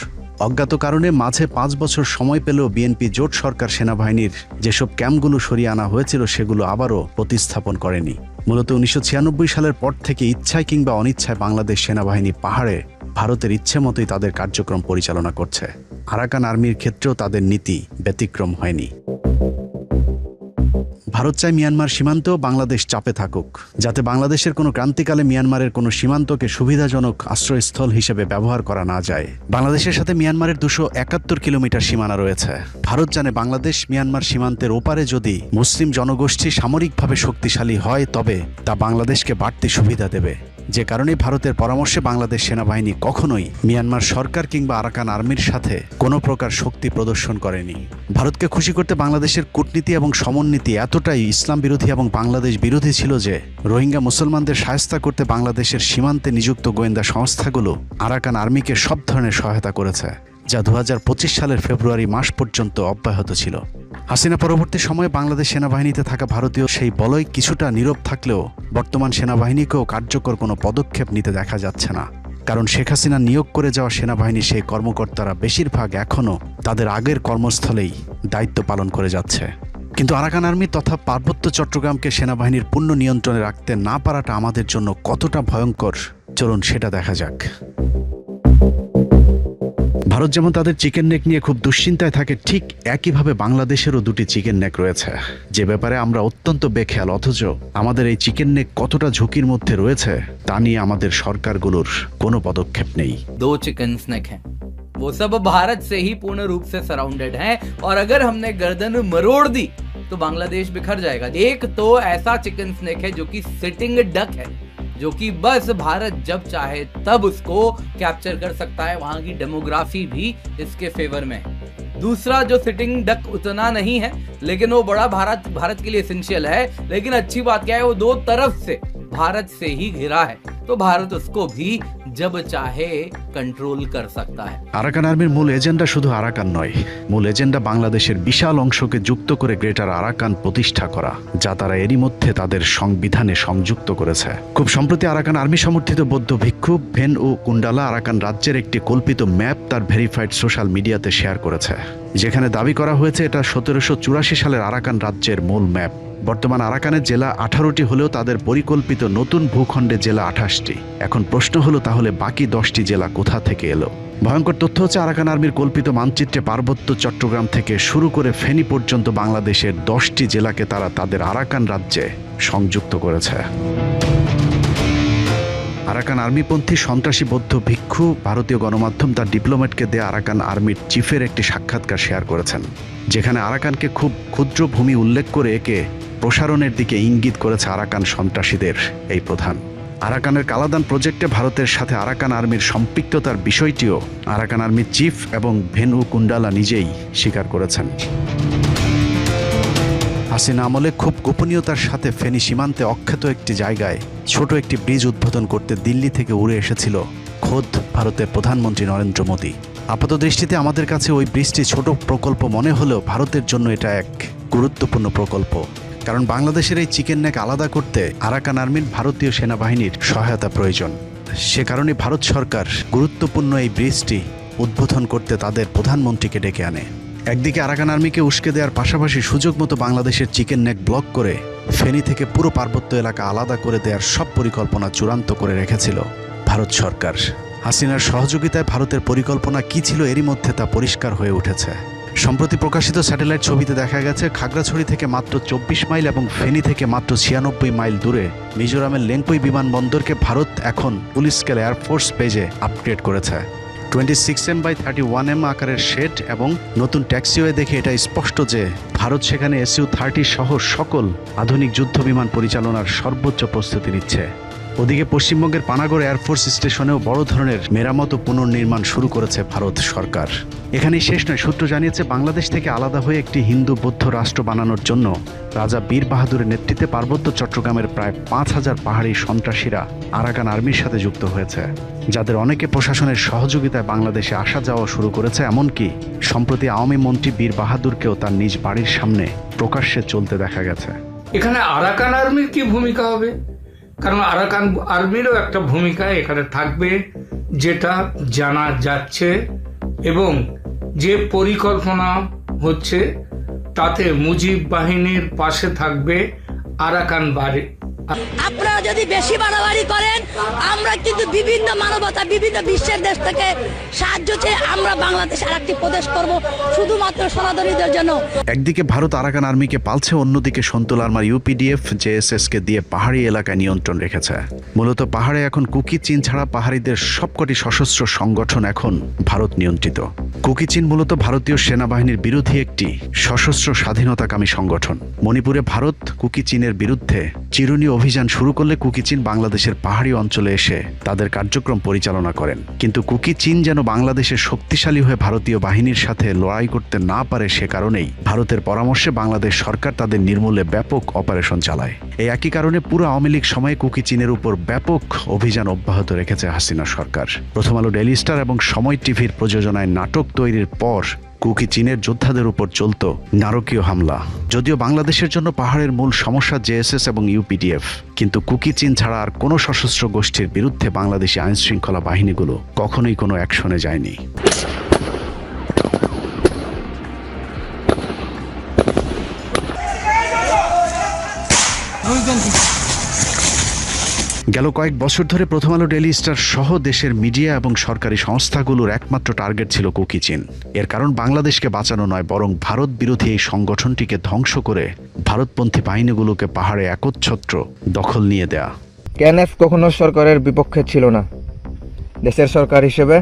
অজ্ঞাত কারণে মাঝে 5 বছর সময় পেলেও বিএনপি জোট সরকার সেনাবাহিনীর যেসব ক্যাম্পগুলো সরিয়ে আনা হয়েছিল সেগুলো আবারও প্রতিস্থাপন করেনি। মূলত 1996 সালের পর থেকে ইচ্ছায় কিংবা অনিচ্ছায় বাংলাদেশ সেনাবাহিনী পাহাড়ে ভারতের ইচ্ছে মতোই তাদের কার্যক্রম পরিচালনা করছে। আরাকান আর্মির ক্ষেত্রেও তাদের নীতি ব্যতিক্রম হয়নি। ভারত চায় মিয়ানমার সীমান্তেও বাংলাদেশ চাপে থাকুক, যাতে বাংলাদেশের কোনো ক্রান্তিকালে মিয়ানমারের কোনো সীমান্তকে সুবিধাজনক আশ্রয়স্থল হিসেবে ব্যবহার করা না যায়। বাংলাদেশের সাথে মিয়ানমারের 271 কিলোমিটার সীমানা রয়েছে। ভারত জানে বাংলাদেশ মিয়ানমার সীমান্তের ওপারে যদি মুসলিম জনগোষ্ঠী সামরিকভাবে শক্তিশালী হয় তবে তা বাংলাদেশকে বাড়তি সুবিধা দেবে। যে কারণে ভারতের পরামর্শে বাংলাদেশ সেনাবাহিনী কখনোই মিয়ানমার সরকার কিংবা আরাকান আর্মির সাথে কোনো প্রকার শক্তি প্রদর্শন করেনি। ভারতকে খুশি করতে বাংলাদেশের কূটনীতি এবং সমন্বিতি এতটাই ইসলাম বিরোধী এবং বাংলাদেশ বিরোধী ছিল যে রোহিঙ্গা মুসলমানদের শায়েস্তা করতে বাংলাদেশের সীমান্তে নিযুক্ত গোয়েন্দা সংস্থাগুলো আরাকান আর্মিকে সব ধরনের সহায়তা করেছে, যা 2025 সালের ফেব্রুয়ারি মাস পর্যন্ত অব্যাহত ছিল। হাসিনা পরবর্তী সময়ে বাংলাদেশ সেনাবাহিনীতে থাকা ভারতীয় সেই বলয় কিছুটা নীরব থাকলেও বর্তমান সেনাবাহিনীকেও কার্যকর কোনো পদক্ষেপ নিতে দেখা যাচ্ছে না, কারণ শেখ হাসিনা নিয়োগ করে যাওয়া সেনাবাহিনীর সেই কর্মকর্তারা বেশিরভাগ এখনও তাদের আগের কর্মস্থলেই দায়িত্ব পালন করে যাচ্ছে। কিন্তু আরাকান আর্মি তথা পার্বত্য চট্টগ্রামকে সেনাবাহিনীর পূর্ণ নিয়ন্ত্রণে রাখতে না পারাটা আমাদের জন্য কতটা ভয়ঙ্কর, চলুন সেটা দেখা যাক। ভারত যেমন তাদের চিকেন নেক নিয়ে খুব দুশ্চিন্তায় থাকে, ঠিক একইভাবে বাংলাদেশেরও 2টি চিকেন নেক রয়েছে, যে ব্যাপারে আমরা অত্যন্ত বেখেয়াল, অথচ আমাদের এই চিকেন নেক কতটা ঝুঁকির মধ্যে রয়েছে তা নিয়ে আমাদের সরকারগুলোর কোনো পদক্ষেপ নেই। 2 चिकन स्नैक हैं, वो सब भारत से ही पूर्ण रूप से सराउंडेड हैं, और अगर हमने गर्दन मरोड़ दी तो बांग्लादेश बिखर जाएगा। एक तो ऐसा चिकन स्नैक है जो कि सिटिंग डक है, जो कि बस भारत जब चाहे तब उसको कैप्चर कर सकता है, वहां की डेमोग्राफी भी इसके फेवर में है। दूसरा जो सिटिंग डक उतना नहीं है, लेकिन वो बड़ा भारत के लिए एसेंशियल है। लेकिन अच्छी बात क्या है, वो 2 तरफ से भारत से ही घिरा है, तो भारत उसको भी जब चाहे कंट्रोल कर सकता है। আরাকান আর্মির মূল এজেন্ডা শুধু আরাকান নয়, মূল এজেন্ডা বাংলাদেশের বিশাল অংশকে যুক্ত করে গ্রেটার আরাকান প্রতিষ্ঠা করা, যা তারা এরই মধ্যে তাদের সংবিধানে সংযুক্ত করেছে। খুব সম্প্রতি আরাকান আর্মি সমর্থিত বৌদ্ধ ভিক্ষু ভেন ও কুন্ডালা আরাকান রাজ্যের একটি কল্পিত ম্যাপ তার ভেরিফাইড সোশ্যাল মিডিয়াতে শেয়ার করেছে, যেখানে দাবি করা হয়েছে এটা 1784 সালের আরাকান রাজ্যের মূল ম্যাপ। বর্তমান আরাকানের জেলা 18টি হলেও তাদের পরিকল্পিত নতুন ভূখণ্ডে জেলা 28টি। এখন প্রশ্ন হলো তাহলে বাকি 10টি জেলা কোথা থেকে এলো? ভয়ঙ্কর তথ্য হচ্ছে আরাকান আর্মির কল্পিত মানচিত্রে পার্বত্য চট্টগ্রাম থেকে শুরু করে ফেনী পর্যন্ত বাংলাদেশের 10টি জেলাকে তারা তাদের আরাকান রাজ্যে সংযুক্ত করেছে। আরাকান আর্মিপন্থী সন্ত্রাসী বৌদ্ধ ভিক্ষু ভারতীয় গণমাধ্যম তার ডিপ্লোম্যাটকে দেয়া আরাকান আর্মির চিফের একটি সাক্ষাৎকার শেয়ার করেছেন, যেখানে আরাকানকে খুব ক্ষুদ্র ভূমি উল্লেখ করে একে প্রসারণের দিকে ইঙ্গিত করেছে আরাকান সন্ত্রাসীদের এই প্রধান। আরাকানের কালাদান প্রজেক্টে ভারতের সাথে আরাকান আর্মির সম্পৃক্ততার বিষয়টিও আরাকান আর্মির চিফ এবং ভেনু কুন্ডালা নিজেই স্বীকার করেছেন। হাসিনা আমলে খুব গোপনীয়তার সাথে ফেনী সীমান্তে অখ্যাত একটি জায়গায় ছোট একটি ব্রিজ উদ্বোধন করতে দিল্লি থেকে উড়ে এসেছিল খোদ ভারতের প্রধানমন্ত্রী নরেন্দ্র মোদী। আপাত দৃষ্টিতে আমাদের কাছে ওই ব্রিজটি ছোট প্রকল্প মনে হলেও ভারতের জন্য এটা এক গুরুত্বপূর্ণ প্রকল্প, কারণ বাংলাদেশের এই চিকেন নেক আলাদা করতে আরাকান আর্মির ভারতীয় সেনাবাহিনীর সহায়তা প্রয়োজন। সে কারণে ভারত সরকার গুরুত্বপূর্ণ এই ব্রিজটি উদ্বোধন করতে তাদের প্রধানমন্ত্রীকে ডেকে আনে। একদিকে আরাকান আর্মিকে উস্কে দেওয়ার পাশাপাশি সুযোগ মতো বাংলাদেশের চিকেন নেক ব্লক করে ফেনী থেকে পুরো পার্বত্য এলাকা আলাদা করে দেওয়ার সব পরিকল্পনা চূড়ান্ত করে রেখেছিল ভারত সরকার। হাসিনার সহযোগিতায় ভারতের পরিকল্পনা কী ছিল এরই মধ্যে তা পরিষ্কার হয়ে উঠেছে। সম্প্রতি প্রকাশিত স্যাটেলাইট ছবিতে দেখা গেছে খাগড়াছড়ি থেকে মাত্র 24 মাইল এবং ফেনী থেকে মাত্র 96 মাইল দূরে মিজোরামের লেংপুই বিমানবন্দরকে ভারত এখন ফুল স্কেল এয়ারফোর্স বেজে আপগ্রেড করেছে। 26m×31m আকারের শেড এবং নতুন ট্যাক্সিওয়ে দেখে এটা স্পষ্ট যে ভারত সেখানে SU-30 সহ সকল আধুনিক যুদ্ধ বিমান পরিচালনার সর্বোচ্চ প্রস্তুতি নিচ্ছে। ওদিকে পশ্চিমবঙ্গের পানাগড় এয়ারফোর্স স্টেশনেও বড় ধরনের মেরামত ও পুনর্নির্মাণ শুরু করেছে ভারত সরকার। এখানেই শেষ নয়, সূত্র জানিয়েছে বাংলাদেশ থেকে আলাদা হয়ে একটি হিন্দু বৌদ্ধ রাষ্ট্র বানানোর জন্য রাজা বীর বাহাদুরের নেতৃত্বে পার্বত্য চট্টগ্রামের প্রায় 5000 পাহাড়ি সন্ত্রাসীরা আরাকান আর্মির সাথে যুক্ত হয়েছে, যাদের অনেকে প্রশাসনের সহযোগিতায় বাংলাদেশে আসা যাওয়া শুরু করেছে। এমনকি সম্প্রতি আওয়ামী মন্ত্রী বীর বাহাদুরকেও তার নিজ বাড়ির সামনে প্রকাশ্যে চলতে দেখা গেছে। এখানে আরাকান আর্মির কি ভূমিকা হবে? কারণ আরাকান আর্মিরও একটা ভূমিকা এখানে থাকবে, যেটা জানা যাচ্ছে, এবং যে পরিকল্পনা হচ্ছে তাতে মুজিব বাহিনীর পাশে থাকবে আরাকান আপনারা যদি বেশি বাড়াবাড়ি করেন, আমরা কিন্তু বিভিন্ন মানবতা, বিভিন্ন বিশ্বের দেশ থেকে সাহায্য চেয়ে আমরা বাংলাদেশ আর একটি প্রদেশ করব শুধুমাত্র সনাতনীদের জন্য। একদিকে ভারত আরাকান আর্মিকে পালছে, অন্যদিকে সন্তুল আর্মার ইউপিডিএফ জেএসএস-কে দিয়ে পাহাড়ি এলাকায় নিয়ন্ত্রণ রেখেছে। মূলত পাহাড়ে এখন কুকি চীন ছাড়া পাহাড়িদের সবকটি সশস্ত্র সংগঠন এখন ভারত নিয়ন্ত্রিত। কুকি চীন মূলত ভারতীয় সেনাবাহিনীর বিরোধী একটি সশস্ত্র স্বাধীনতাকামী সংগঠন। মণিপুরে ভারত কুকি চীনের বিরুদ্ধে চিরুনি অভিযান শুরু করলে কুকি চীন বাংলাদেশের পাহাড়ি অঞ্চলে এসে তাদের কার্যক্রম পরিচালনা করেন। কিন্তু কুকি চীন যেন বাংলাদেশের শক্তিশালী হয়ে ভারতীয় বাহিনীর সাথে লড়াই করতে না পারে, সে কারণেই ভারতের পরামর্শে বাংলাদেশ সরকার তাদের নির্মূলে ব্যাপক অপারেশন চালায়। এই একই কারণে পুরো আওয়ামী লীগ সময়ে কুকি চীনের উপর ব্যাপক অভিযান অব্যাহত রেখেছে হাসিনা সরকার। প্রথম আলো, ডেইলি স্টার এবং সময় টিভির প্রযোজনায় নাটক তৈরির পর কুকি চীনের যোদ্ধাদের উপর চলত নারকীয় হামলা। যদিও বাংলাদেশের জন্য পাহাড়ের মূল সমস্যা জেএসএস এবং ইউপিডিএফ, কিন্তু কুকি চীন ছাড়া আর কোনো সশস্ত্র গোষ্ঠীর বিরুদ্ধে বাংলাদেশি আইনশৃঙ্খলা বাহিনীগুলো কখনোই কোনো অ্যাকশনে যায়নি। গেল কয়েক বছর ধরে প্রথম আলো, ডেইলি স্টার সহ দেশের মিডিয়া এবং সরকারি সংস্থাগুলোর একমাত্র টার্গেট ছিল কুকি চীন। এর কারণ বাংলাদেশকে বাঁচানো নয়, বরং ভারত বিরোধী এই সংগঠনটিকে ধ্বংস করে ভারতপন্থী বাহিনীগুলোকে পাহাড়ে একচ্ছত্র দখল নিয়ে দেয়া। কেএনএফ কখনো সরকারের বিপক্ষে ছিল না। দেশের সরকার হিসেবে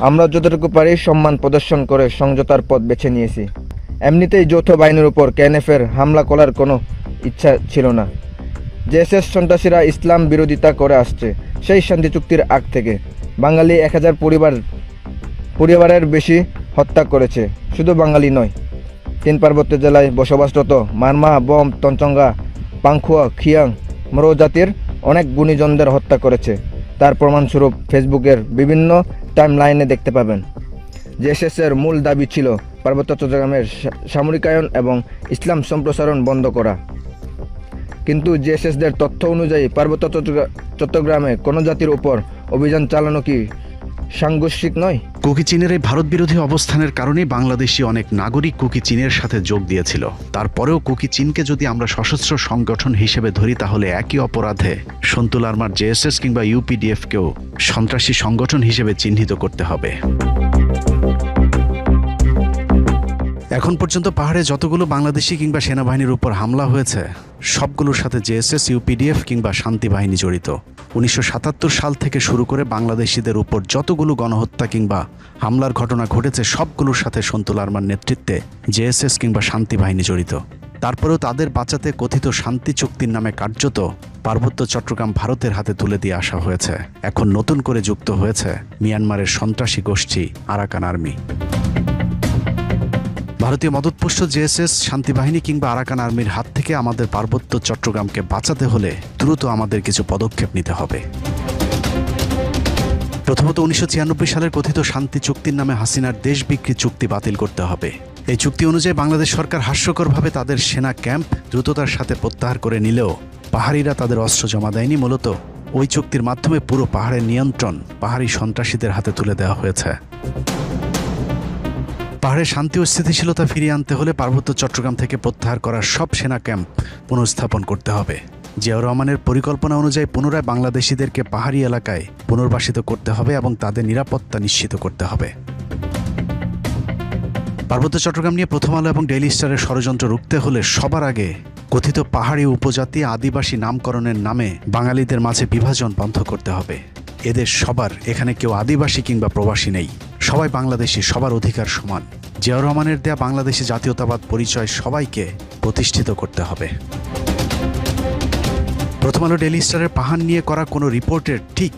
আমরা যতটুকু পারি সম্মান প্রদর্শন করে সমঝোতার পথ বেছে নিয়েছি। এমনিতেই যৌথ বাহিনীর উপর কেএনএফের হামলা করার কোনো ইচ্ছা ছিল না। জেএসএস সন্ত্রাসীরা ইসলাম বিরোধিতা করে আসছে সেই শান্তি চুক্তির আগ থেকে। বাঙালি 1000 পরিবারের বেশি হত্যা করেছে। শুধু বাঙালি নয়, 3 পার্বত্য জেলায় বসবাসরত মারমা, বম, তঞ্চঙ্গা, পাংখুয়া, খিয়াং, মরো জাতির অনেক গুণীজনদের হত্যা করেছে। তার প্রমাণস্বরূপ ফেসবুকের বিভিন্ন টাইমলাইনে দেখতে পাবেন। জেএসএসের মূল দাবি ছিল পার্বত্য চট্টগ্রামের সামরিকায়ন এবং ইসলাম সম্প্রসারণ বন্ধ করা। কিন্তু জেএসএসদের তথ্য অনুযায়ী পার্বত্য চট্টগ্রামে কোনো জাতির উপর অভিযান চালানো কি সাংঘর্ষিক নয়? কুকি চীনের এই ভারত বিরোধী অবস্থানের কারণেই বাংলাদেশি অনেক নাগরিক কুকি চীনের সাথে যোগ দিয়েছিল। তারপরেও কুকি চীনকে যদি আমরা সশস্ত্র সংগঠন হিসেবে ধরি, তাহলে একই অপরাধে সন্তুল আর্মার জেএসএস কিংবা ইউপিডিএফকেও সন্ত্রাসী সংগঠন হিসেবে চিহ্নিত করতে হবে। এখন পর্যন্ত পাহাড়ে যতগুলো বাংলাদেশি কিংবা সেনাবাহিনীর উপর হামলা হয়েছে, সবগুলোর সাথে জেএসএস, ইউপিডিএফ কিংবা শান্তি বাহিনী জড়িত। 1977 সাল থেকে শুরু করে বাংলাদেশিদের উপর যতগুলো গণহত্যা কিংবা হামলার ঘটনা ঘটেছে, সবগুলোর সাথে সন্তুল আর্মার নেতৃত্বে জেএসএস কিংবা শান্তি বাহিনী জড়িত। তারপরেও তাদের বাঁচাতে কথিত শান্তি চুক্তির নামে কার্যত পার্বত্য চট্টগ্রাম ভারতের হাতে তুলে দিয়ে আসা হয়েছে। এখন নতুন করে যুক্ত হয়েছে মিয়ানমারের সন্ত্রাসী গোষ্ঠী আরাকান আর্মি। ভারতীয় মদতপুষ্ট জেএসএস, শান্তিবাহিনী কিংবা আরাকান আর্মির হাত থেকে আমাদের পার্বত্য চট্টগ্রামকে বাঁচাতে হলে দ্রুত আমাদের কিছু পদক্ষেপ নিতে হবে। প্রথমত 1996 সালের কথিত শান্তি চুক্তির নামে হাসিনার দেশ বিক্রি চুক্তি বাতিল করতে হবে। এই চুক্তি অনুযায়ী বাংলাদেশ সরকার হাস্যকরভাবে তাদের সেনা ক্যাম্প দ্রুততার সাথে প্রত্যাহার করে নিলেও পাহাড়িরা তাদের অস্ত্র জমা দেয়নি। মূলত ওই চুক্তির মাধ্যমে পুরো পাহাড়ের নিয়ন্ত্রণ পাহাড়ি সন্ত্রাসীদের হাতে তুলে দেওয়া হয়েছে। পাহাড়ে শান্তি ও স্থিতিশীলতা ফিরিয়ে আনতে হলে পার্বত্য চট্টগ্রাম থেকে প্রত্যাহার করা সব সেনা ক্যাম্প পুনর্স্থাপন করতে হবে। জিয়াউর রহমানের পরিকল্পনা অনুযায়ী পুনরায় বাংলাদেশিদেরকে পাহাড়ি এলাকায় পুনর্বাসিত করতে হবে এবং তাদের নিরাপত্তা নিশ্চিত করতে হবে। পার্বত্য চট্টগ্রাম নিয়ে প্রথম আলো এবং ডেইলি স্টারের ষড়যন্ত্র রুখতে হলে সবার আগে কথিত পাহাড়ি উপজাতি আদিবাসী নামকরণের নামে বাঙালিদের মাঝে বিভাজন বন্ধ করতে হবে। এদের সবার, এখানে কেউ আদিবাসী কিংবা প্রবাসী নেই, সবাই বাংলাদেশি, সবার অধিকার সমান। জিয়াউর রহমানের দেয়া বাংলাদেশি জাতীয়তাবাদ পরিচয় সবাইকে প্রতিষ্ঠিত করতে হবে। প্রথম আলো, ডেইলি স্টারের পাহাড় নিয়ে করা কোনো রিপোর্টের ঠিক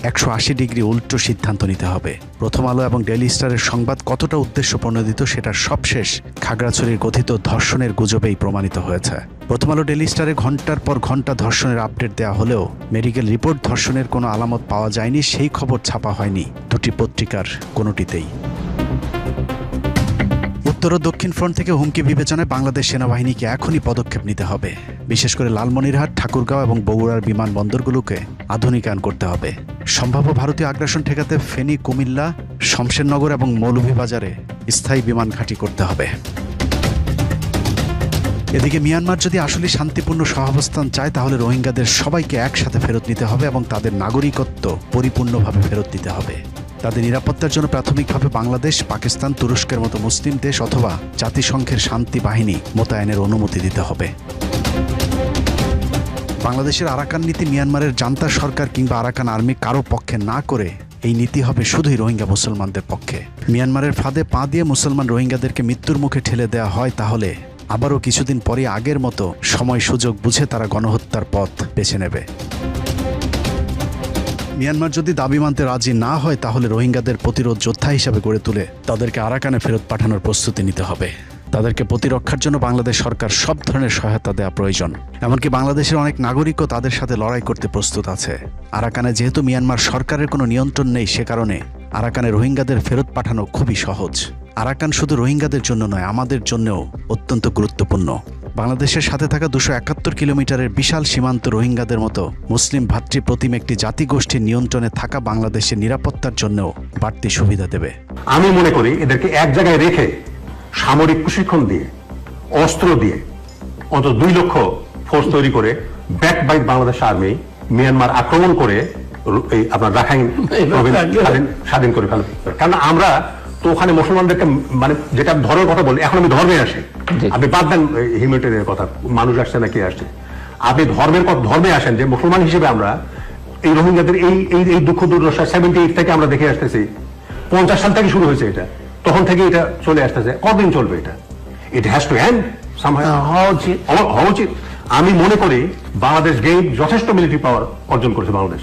180 ডিগ্রি উল্টো সিদ্ধান্ত নিতে হবে। প্রথম আলো এবং ডেইলি স্টারের সংবাদ কতটা উদ্দেশ্য প্রণোদিত সেটার সবশেষ খাগড়াছড়ির কথিত ধর্ষণের গুজবেই প্রমাণিত হয়েছে। প্রথম আলো, ডেইলি স্টারে ঘন্টার পর ঘন্টা ধর্ষণের আপডেট দেওয়া হলেও মেডিকেল রিপোর্ট ধর্ষণের কোনো আলামত পাওয়া যায়নি, সেই খবর ছাপা হয়নি দুটি পত্রিকার কোনোটিতেই। উত্তর ও দক্ষিণ ফ্রন্ট থেকে হুমকি বিবেচনায় বাংলাদেশ সেনাবাহিনীকে এখনই পদক্ষেপ নিতে হবে। বিশেষ করে লালমনিরহাট, ঠাকুরগাঁও এবং বগুড়ার বিমানবন্দরগুলোকে আধুনিকায়ন করতে হবে। সম্ভাব্য ভারতীয় আগ্রাসন ঠেকাতে ফেনী, কুমিল্লা, শমশেরনগর এবং মৌলভীবাজারে স্থায়ী বিমান ঘাঁটি করতে হবে। এদিকে মিয়ানমার যদি আসলে শান্তিপূর্ণ সহাবস্থান চায় তাহলে রোহিঙ্গাদের সবাইকে একসাথে ফেরত নিতে হবে এবং তাদের নাগরিকত্ব পরিপূর্ণভাবে ফেরত দিতে হবে। তাদের নিরাপত্তার জন্য প্রাথমিকভাবে বাংলাদেশ, পাকিস্তান, তুরস্কের মতো মুসলিম দেশ অথবা জাতিসংঘের শান্তি বাহিনী মোতায়েনের অনুমতি দিতে হবে। বাংলাদেশের আরাকান নীতি মিয়ানমারের জান্তা সরকার কিংবা আরাকান আর্মি কারো পক্ষে না করে এই নীতি হবে শুধুই রোহিঙ্গা মুসলমানদের পক্ষে। মিয়ানমারের ফাঁদে পা দিয়ে মুসলমান রোহিঙ্গাদেরকে মৃত্যুর মুখে ঠেলে দেওয়া হয় তাহলে আবারও কিছুদিন পরে আগের মতো সময় সুযোগ বুঝে তারা গণহত্যার পথ বেছে নেবে। মিয়ানমার যদি দাবি মানতে রাজি না হয় তাহলে রোহিঙ্গাদের প্রতিরোধ যোদ্ধা হিসাবে গড়ে তুলে তাদেরকে আরাকানে ফেরত পাঠানোর প্রস্তুতি নিতে হবে। তাদেরকে প্রতিরক্ষার জন্য বাংলাদেশ সরকার সব ধরনের সহায়তা দেওয়া প্রয়োজন। এমনকি বাংলাদেশের অনেক নাগরিকও তাদের সাথে লড়াই করতে প্রস্তুত আছে। আরাকানে যেহেতু মিয়ানমার সরকারের কোনো নিয়ন্ত্রণ নেই, সে কারণে আরাকানে রোহিঙ্গাদের ফেরত পাঠানো খুবই সহজ। আরাকান শুধু রোহিঙ্গাদের জন্য নয়, আমাদের জন্যও অত্যন্ত গুরুত্বপূর্ণ। বাংলাদেশের সাথে থাকা 271 কিলোমিটারের বিশাল সীমান্ত রোহিঙ্গাদের মতো মুসলিম ভাতৃপ্রতিম একটি জাতিগোষ্ঠীর নিয়ন্ত্রণে থাকা বাংলাদেশের নিরাপত্তার জন্যও বাড়তি সুবিধা দেবে। আমি মনে করি এদেরকে এক জায়গায় রেখে সামরিক প্রশিক্ষণ দিয়ে, অস্ত্র দিয়ে অন্তত 2 লক্ষ ফোর্স তৈরি করে back by Bangladesh army Myanmar আক্রমণ করে এই আপনার রাখাইন স্বাধীন করে ফেলবে। কারণ আমরা তো ওখানে মুসলমানদেরকে মানে যেটা ধর্মের কথা বলি, এখন আমি ধর্মে আসি, আপনি বাদ দেন হিউম্যানিটেরিয়ানের কথা, মানুষ আসছে না কে আসছে, আপনি ধর্মে আসেন যে মুসলমান হিসেবে আমরা এই রোহিঙ্গাদের এই দুঃখ দুর্দশা 78 থেকে আমরা দেখে আসতেছি। 50 সাল থেকে শুরু হয়েছে এটা, তখন থেকে এটা চলে আসতেছে। কতদিন চলবে এটা? It has to end somehow. হওয়া উচিত। আমি মনে করি বাংলাদেশ গেইন যথেষ্ট মিলিটারি পাওয়ার অর্জন করেছে Bangladesh,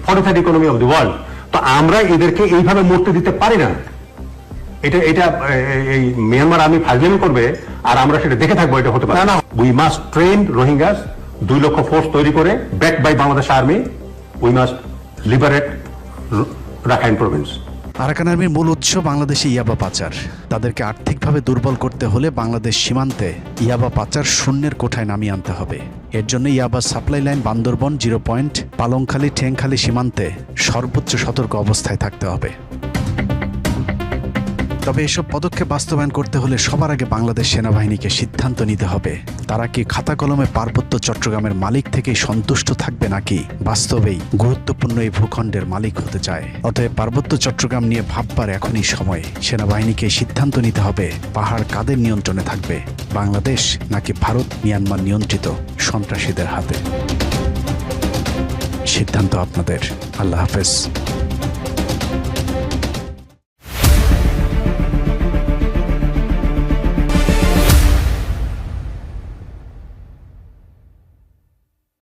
43rd economy of the world. তো আমরা এদেরকে এইভাবে মরতে দিতে পারি না। এটা এই মিয়ানমার আর্মি ফাজলামি করবে আর আমরা সেটা দেখে থাকবো, এটা হতে পারে না। উই মাস্ট ট্রেন রোহিঙ্গাস, 2 লক্ষ ফোর্স তৈরি করে back by Bangladesh army, we must liberate Rakhine province. Arakan আর্মির মূল উৎস বাংলাদেশে ইয়াবা পাচার। তাদেরকে আর্থিকভাবে দুর্বল করতে হলে বাংলাদেশ সীমান্তে ইয়াবা পাচার শূন্যের কোঠায় নামিয়ে আনতে হবে। এর জন্য ইয়াবা supply line Bandarban, 0 point, Palongkhali, Thengkhali সীমান্তে সর্বোচ্চ সতর্ক অবস্থায় থাকতে হবে। তবে এসব পদক্ষেপ বাস্তবায়ন করতে হলে সবার আগে বাংলাদেশ সেনাবাহিনীকে সিদ্ধান্ত নিতে হবে তারা কি খাতা কলমে পার্বত্য চট্টগ্রামের মালিক থেকেই সন্তুষ্ট থাকবে নাকি বাস্তবেই গুরুত্বপূর্ণ এই ভূখণ্ডের মালিক হতে চায়। অতএব পার্বত্য চট্টগ্রাম নিয়ে ভাববার এখনই সময়। সেনাবাহিনীকে সিদ্ধান্ত নিতে হবে পাহাড় কাদের নিয়ন্ত্রণে থাকবে, বাংলাদেশ নাকি ভারত মিয়ানমার নিয়ন্ত্রিত সন্ত্রাসীদের হাতে। সিদ্ধান্ত আপনাদের। আল্লাহ হাফেজ।